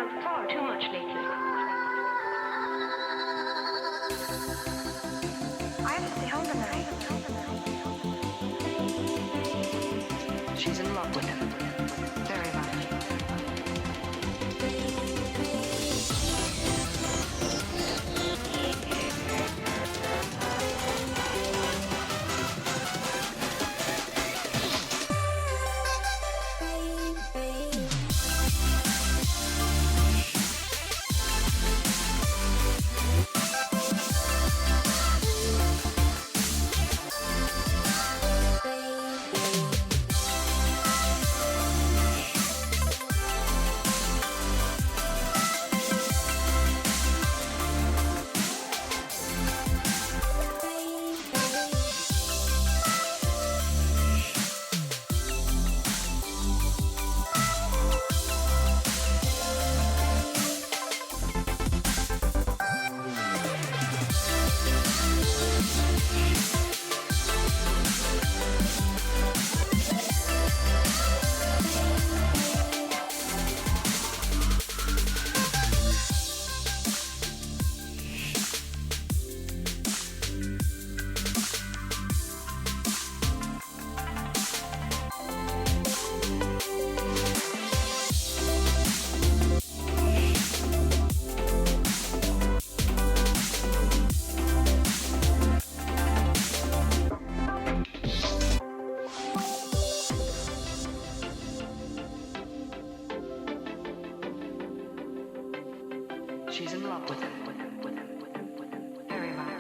out far too much lately. I have to stay home tonight. She's in love with him. Very much. She's in love with him. Very much.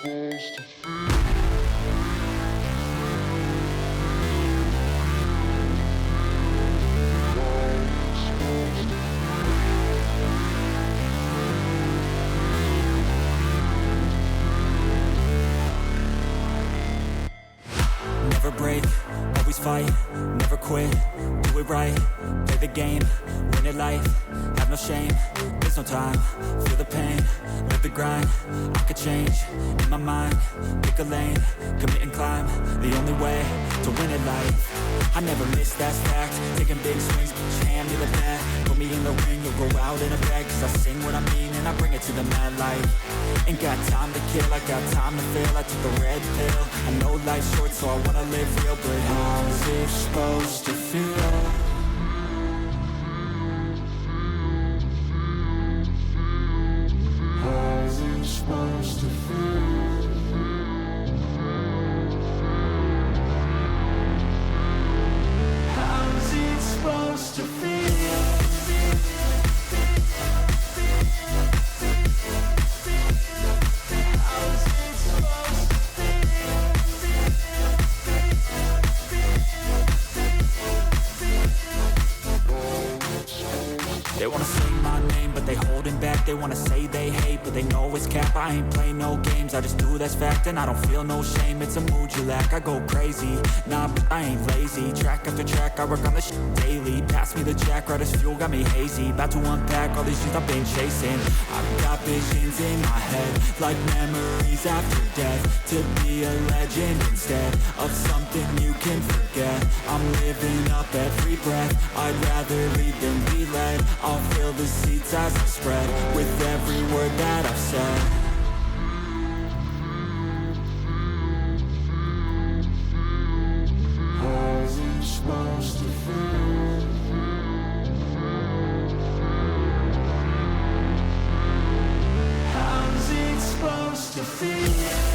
Never break, always fight, never quit, do it right, play the game, win it life, have no shame, there's no time, feel the pain, live the grind, I could change, in my mind, pick a lane, commit and climb, the only way to win it life, I never miss, that's fact, taking big swings, put your hand to the bat, put me in the ring, you'll go out in a bag, cause I sing what I mean and I bring it to the mad light, ain't got time to kill, I got time to feel, I took the red pill, I know life's short so I wanna live real, but how's it supposed to feel? How's it supposed to feel? How's it supposed to feel? They wanna sing my name, but they holding back. They wanna say they hate, but they know it's cap. I ain't play no games, I just do that's fact. And I don't feel no shame, it's a mood you lack. I go crazy, nah, but I ain't lazy. Track after track, I work on this shit daily. Pass me the jack, right as fuel, got me hazy. About to unpack all these things I've been chasing. I've got visions in my head, like memories after death. To be a legend instead of something you can forget. I'm living up every breath, I'd rather lead than be led. I'll fill the seats as I spread with every word that I've said. How's it supposed to feel? How's it supposed to feel?